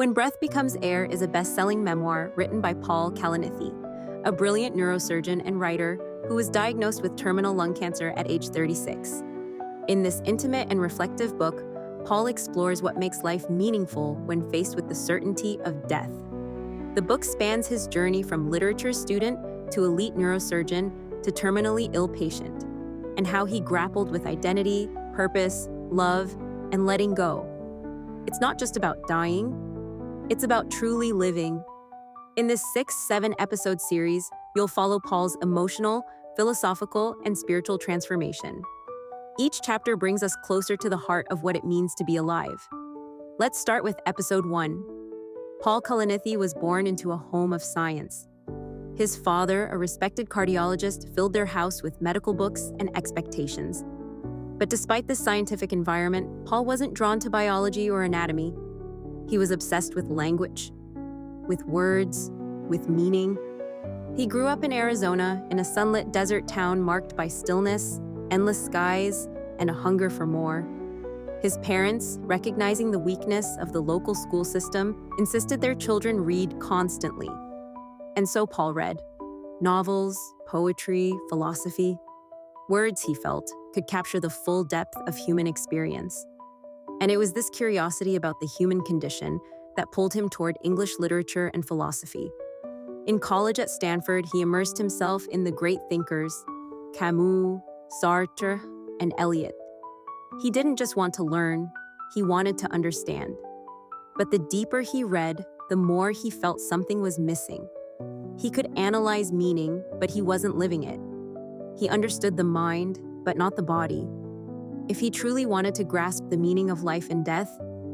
When Breath Becomes Air is a best-selling memoir written by Paul Kalanithi, a brilliant neurosurgeon and writer who was diagnosed with terminal lung cancer at age 36. In this intimate and reflective book, Paul explores what makes life meaningful when faced with the certainty of death. The book spans his journey from literature student to elite neurosurgeon to terminally ill patient, and how he grappled with identity, purpose, love, and letting go. It's not just about dying, it's about truly living. In this 6-7 episode series, you'll follow Paul's emotional, philosophical, and spiritual transformation. Each chapter brings us closer to the heart of what it means to be alive. Let's start with episode 1. Paul Kalanithi was born into a home of science. His father, a respected cardiologist, filled their house with medical books and expectations. But despite this scientific environment, Paul wasn't drawn to biology or anatomy. He was obsessed with language, with words, with meaning. He grew up in Arizona, in a sunlit desert town marked by stillness, endless skies, and a hunger for more. His parents, recognizing the weakness of the local school system, insisted their children read constantly. And so Paul read novels, poetry, philosophy. Words, he felt, could capture the full depth of human experience. And it was this curiosity about the human condition that pulled him toward English literature and philosophy. In college at Stanford, he immersed himself in the great thinkers, Camus, Sartre, and Eliot. He didn't just want to learn, he wanted to understand. But the deeper he read, the more he felt something was missing. He could analyze meaning, but he wasn't living it. He understood the mind, but not the body. If he truly wanted to grasp the meaning of life and death,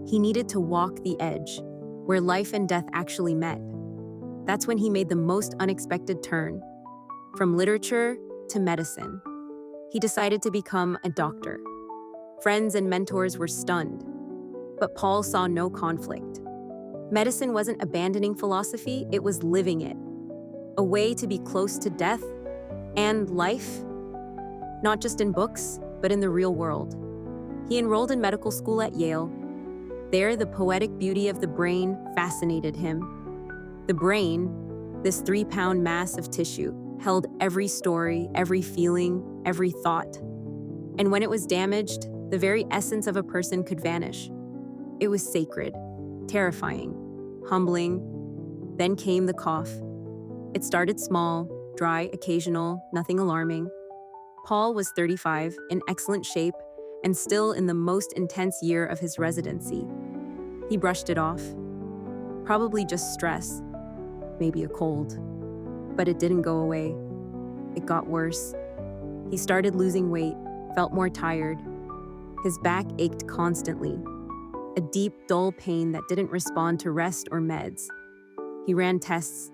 he needed to walk the edge, where life and death actually met. That's when he made the most unexpected turn. From literature to medicine. He decided to become a doctor. Friends and mentors were stunned, but Paul saw no conflict. Medicine wasn't abandoning philosophy, it was living it. A way to be close to death and life, not just in books, but in the real world. He enrolled in medical school at Yale. There, the poetic beauty of the brain fascinated him. The brain, this 3-pound mass of tissue, held every story, every feeling, every thought. And when it was damaged, the very essence of a person could vanish. It was sacred, terrifying, humbling. Then came the cough. It started small, dry, occasional, nothing alarming. Paul was 35, in excellent shape, and still in the most intense year of his residency. He brushed it off. Probably just stress, maybe a cold. But it didn't go away. It got worse. He started losing weight, felt more tired. His back ached constantly, a deep, dull pain that didn't respond to rest or meds. He ran tests,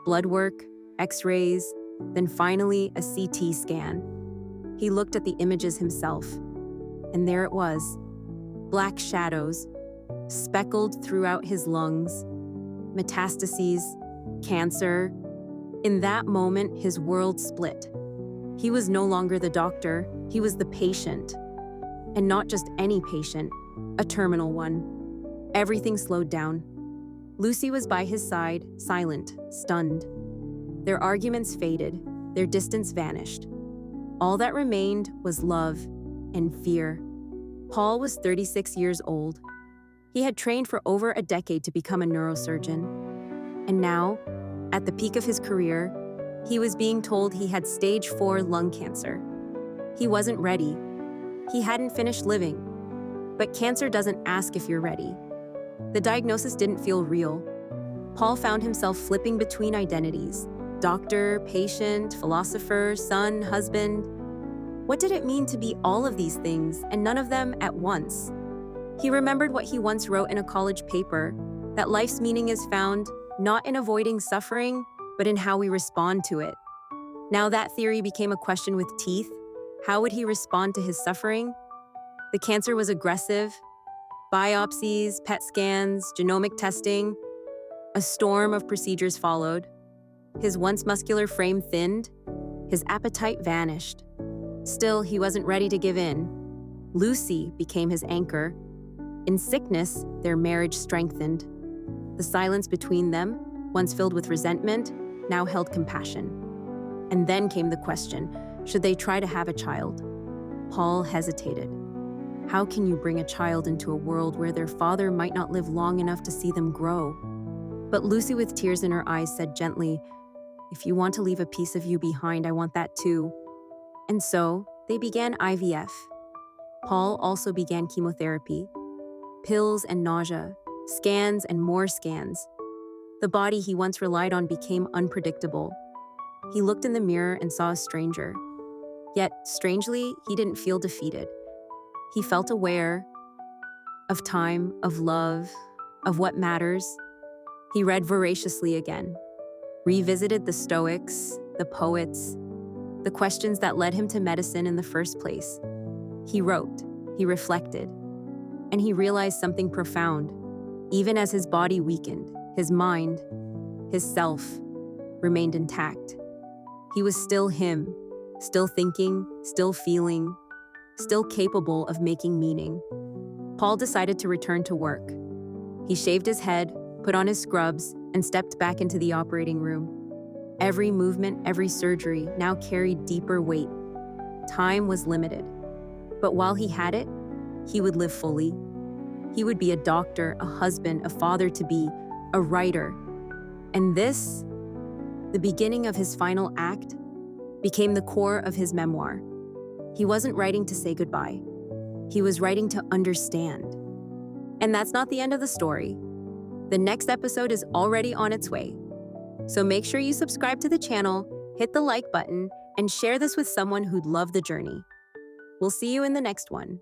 blood work, x-rays, then finally a CT scan. He looked at the images himself, and there it was, black shadows, speckled throughout his lungs, metastases, cancer. In that moment, his world split. He was no longer the doctor, he was the patient. And not just any patient, a terminal one. Everything slowed down. Lucy was by his side, silent, stunned. Their arguments faded, their distance vanished. All that remained was love and fear. Paul was 36 years old. He had trained for over a decade to become a neurosurgeon. And now, at the peak of his career, he was being told he had stage 4 lung cancer. He wasn't ready. He hadn't finished living. But cancer doesn't ask if you're ready. The diagnosis didn't feel real. Paul found himself flipping between identities: doctor, patient, philosopher, son, husband. What did it mean to be all of these things and none of them at once? He remembered what he once wrote in a college paper, that life's meaning is found not in avoiding suffering, but in how we respond to it. Now that theory became a question with teeth. How would he respond to his suffering? The cancer was aggressive. Biopsies, PET scans, genomic testing. A storm of procedures followed. His once muscular frame thinned. His appetite vanished. Still, he wasn't ready to give in. Lucy became his anchor. In sickness, their marriage strengthened. The silence between them, once filled with resentment, now held compassion. And then came the question, should they try to have a child? Paul hesitated. How can you bring a child into a world where their father might not live long enough to see them grow? But Lucy, with tears in her eyes, said gently, if you want to leave a piece of you behind, I want that too. And so, they began IVF. Paul also began chemotherapy, pills and nausea, scans and more scans. The body he once relied on became unpredictable. He looked in the mirror and saw a stranger. Yet, strangely, he didn't feel defeated. He felt aware of time, of love, of what matters. He read voraciously again, revisited the Stoics, the poets, the questions that led him to medicine in the first place. He wrote, he reflected, and he realized something profound. Even as his body weakened, his mind, his self, remained intact. He was still him, still thinking, still feeling, still capable of making meaning. Paul decided to return to work. He shaved his head, put on his scrubs, and stepped back into the operating room. Every movement, every surgery now carried deeper weight. Time was limited. But while he had it, he would live fully. He would be a doctor, a husband, a father-to-be, a writer. And this, the beginning of his final act, became the core of his memoir. He wasn't writing to say goodbye. He was writing to understand. And that's not the end of the story. The next episode is already on its way. So make sure you subscribe to the channel, hit the like button, and share this with someone who'd love the journey. We'll see you in the next one.